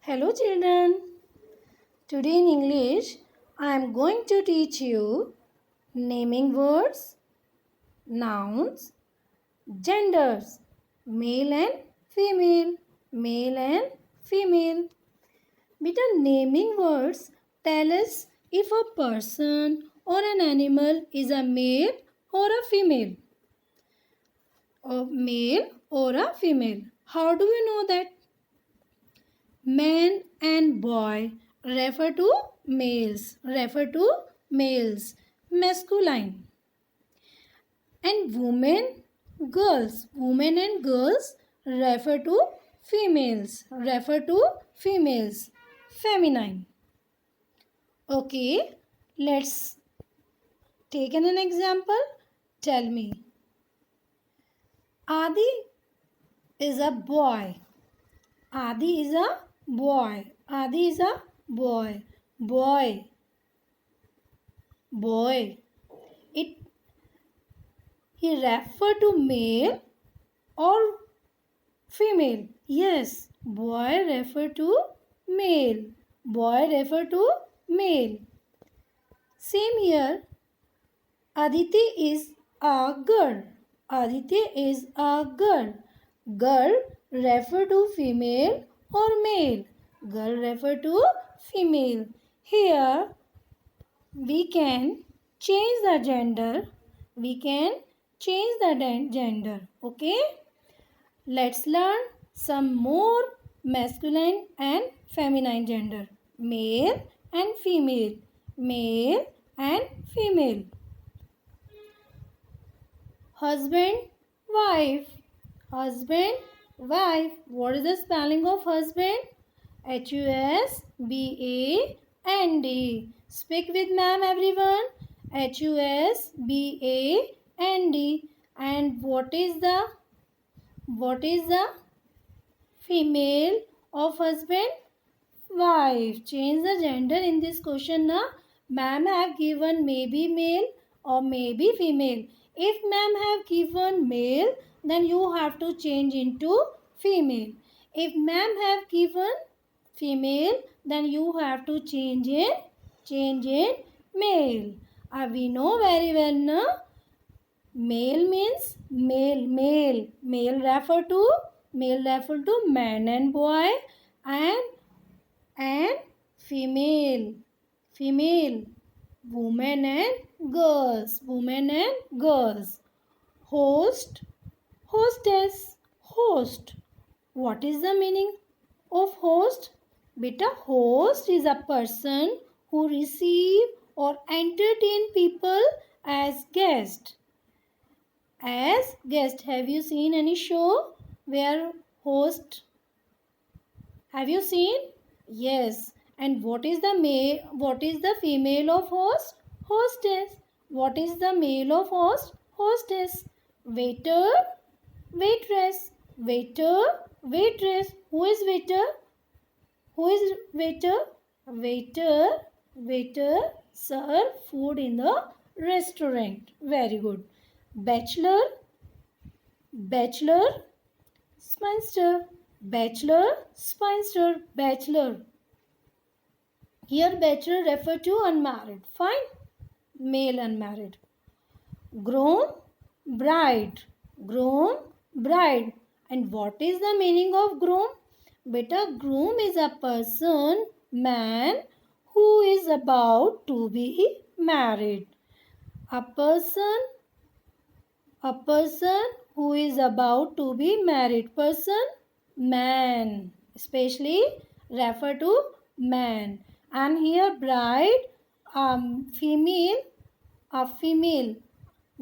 Hello children. Today in English I am going to teach you naming words, nouns, genders, male and female, male and female. Beta, naming words tell us if a person or an animal is a male or a female. A male or a female. How do you know that? Man and boy refer to males, masculine. And women and girls refer to females, feminine. Okay, let's take an example. Tell me. Adi is a boy. Adi is a boy. Adi is a boy. Boy. Boy. It he refer to male or female. Yes, boy refer to male. Boy refer to male. Same here. Aditi is a girl. Aditi is a girl. Girl refer to female or male. Girl refer to female. Here we can change the gender. Okay? Let's learn some more masculine and feminine gender. Male and female. Male and female. Husband, wife. Husband, wife. What is the spelling of husband? Husband. Speak with ma'am, everyone. Husband. And what is the female of husband? Wife. Change the gender in this question now. Ma'am have given maybe male or maybe female. If ma'am have given male, then you have to change into female. If ma'am have given female, then you have to change in male. We know very well, no? Male means male. Male refer to man and boy, and female women and girls. Host, hostess. Host. What is the meaning of host? Beta, host is a person who receive or entertain people as guest. Have you seen any show where host? Have you seen? Yes. And what is the female of host? Hostess. What is the male of host? Hostess. Waiter, waitress. Waiter, waitress. Who is waiter? Waiter serve food in the restaurant. Very good. Bachelor, spinster. Bachelor. Here bachelor refer to unmarried. Fine. Male unmarried. Groom, bride. And what is the meaning of groom? Beta, groom is a person, man, who is about to be married. A person who is about to be married. Person, man. Especially refer to man. And here bride, female, a female,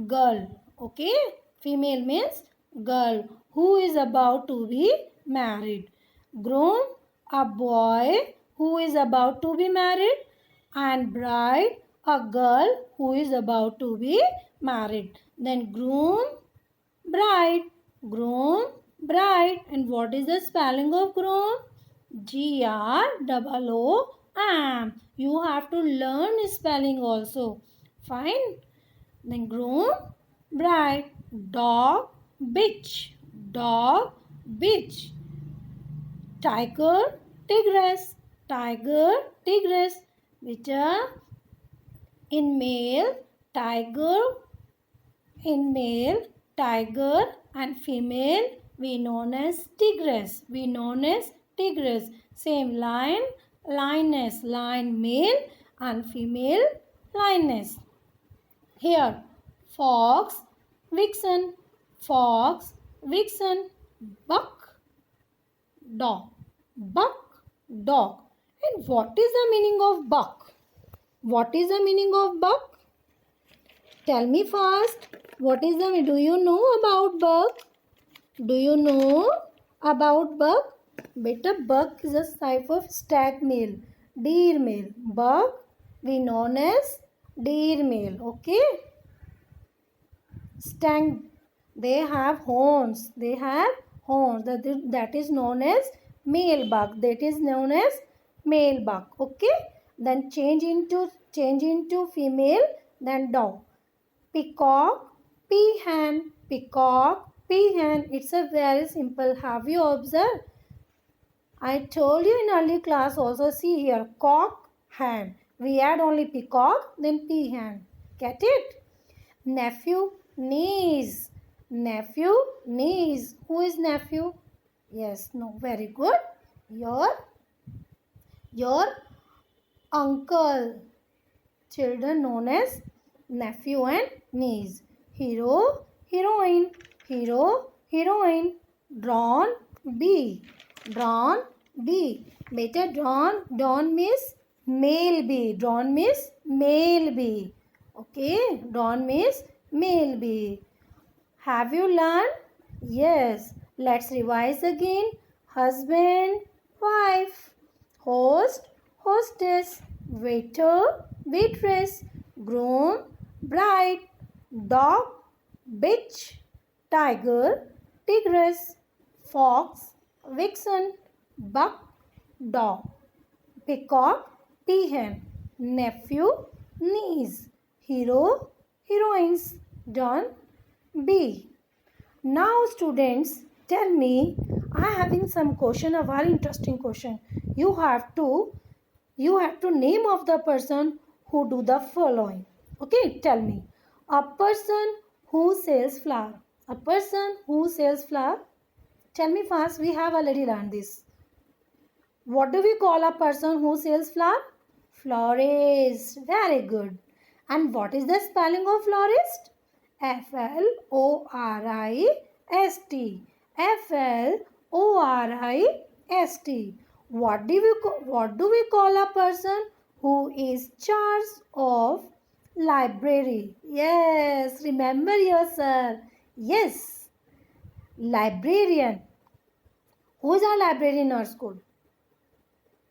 girl. Okay? Female means girl who is about to be married. Groom, a boy who is about to be married. And bride, a girl who is about to be married. Then groom, bride. And what is the spelling of groom? GROOM. You have to learn spelling also. Fine. Then groom, bride. Dog, bitch. Tiger, tigress. Tiger, tigress. Which are in male, tiger. In male, tiger, and female, we known as tigress. We known as tigress. Same lion, lioness. Lion male and female lioness. Here, fox, vixen. Fox, vixen. Buck, dog. Buck, dog. And what is the meaning of buck? What is the meaning of buck? Tell me first. What is the, do you know about buck? Do you know about buck? Beta, buck is a type of stag male, deer male. Buck we known as deer male. Okay. Stag, they have horns. They have horns. That is known as male buck. That is known as male buck. Okay. Then change into female. Then dog. Peacock, peahen. Peacock, peahen. It's a very simple. Have you observed? I told you in early class also. See here, cock, hen. We add only peacock, then peahen. Get it? Nephew, niece. Nephew, niece. Who is nephew? Yes, no, very good. Your uncle. Children known as nephew and niece. Hero, heroine. Hero, heroine. Drawn, bee. Drawn, bee. Beta, drawn means male bee. Drawn means male bee. Okay, drawn means male bee. Have you learned? Yes. Let's revise again. Husband, wife. Host, hostess. Waiter, waitress. Groom, bride. Dog, bitch. Tiger, tigress. Fox, vixen. Buck, dog. Peacock, peahen. Nephew, niece. Hero, heroines. Done. B. Now students, tell me, I am having some question, a very interesting question. You have to name of the person who do the following. Okay, tell me. A person who sells flower. A person who sells flower. Tell me fast, we have already learned this. What do we call a person who sells flower? Florist. Very good. And what is the spelling of florist? Florist. Florist. What do we call a person who is charge of library? Yes, remember your sir. Yes, librarian. Who is our librarian in our school?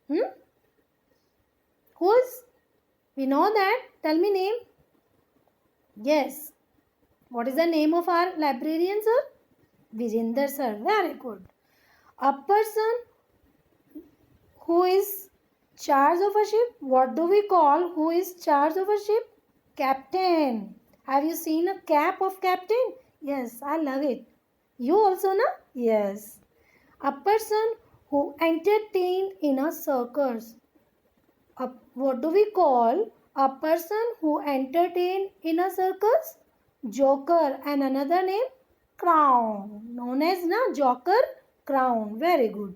Who's? We know that. Tell me name. Yes. What is the name of our librarian, sir? Vijender, sir. Very good. A person who is charge of a ship. What do we call who is charge of a ship? Captain. Have you seen a cap of captain? Yes, I love it. You also, na? Yes. A person who entertain in a circus. What do we call a person who entertain in a circus? Joker. And another name? Clown. Known as na joker, clown. Very good.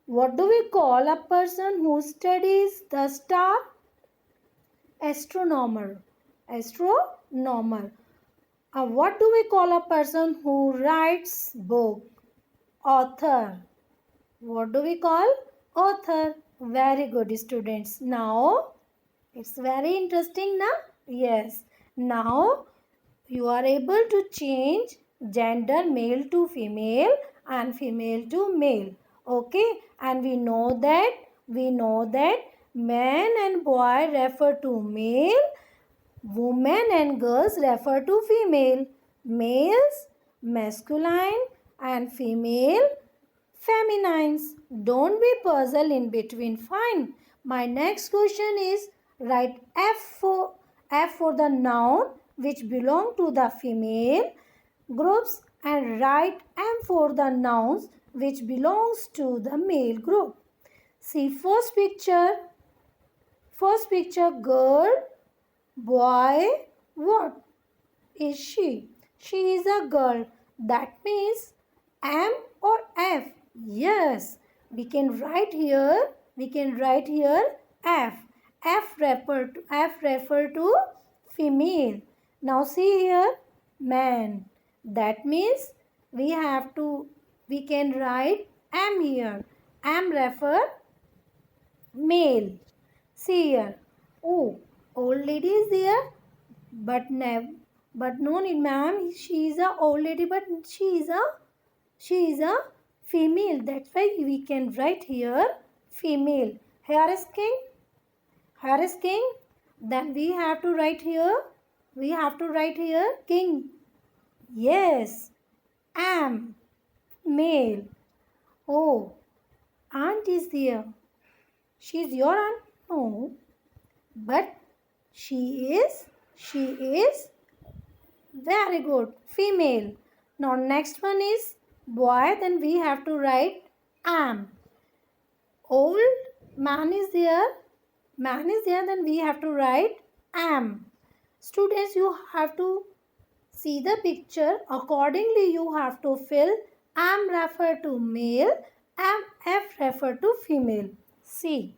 What do we call a person who studies the star? Astronomer. Astronomer. What do we call a person who writes book? Author. What do we call? Author. Very good, students. Now, it's very interesting, na? Yes. Now, you are able to change gender male to female and female to male. Okay. And we know that man and boy refer to male, women and girls refer to female. Males, masculine, and female, feminines. Don't be puzzled in between. Fine. My next question is write F for the noun which belong to the female groups and write M for the nouns which belongs to the male group. See first picture. First picture, girl, boy, what is she? She is a girl. That means M or F. Yes, we can write here. We can write here F. F refer to female. Now see here man. That means we can write M here. M refer male. See here. Oh, old lady is there, but no need, ma'am. She is a old lady, but she is a female. That's why we can write here female. Here is king. Here is king. Then we have to write here. We have to write here king. Yes. Am male. Oh, aunt is there. She is your aunt? No. But she is very good. Female. Now next one is boy. Then we have to write am. Old man is there. Man is there. Then we have to write am. Students, you have to see the picture. Accordingly, you have to fill am refer to male, am F refer to female. See.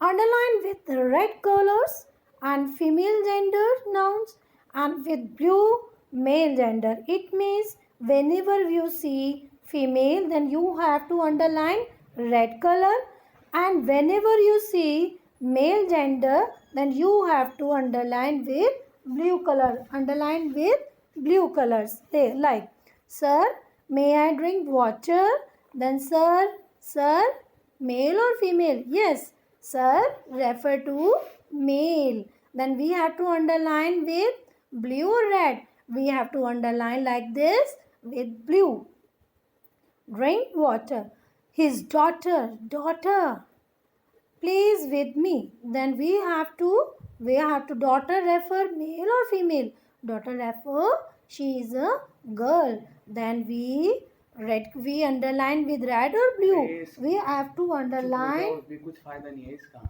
Underline with red colors and female gender nouns and with blue male gender. It means whenever you see female, then you have to underline red color, and whenever you see male gender, then you have to underline with blue color. Underline with blue colors. Like, sir, may I drink water? Then sir, male or female? Yes. Sir refer to male. Then we have to underline with blue or red. We have to underline like this with blue. Drink water. His daughter plays with me. Then we have to daughter refer male or female. Daughter refer she is a girl. Then we underline with red or blue. We have to underline. कुछ फायदा नहीं है इसका.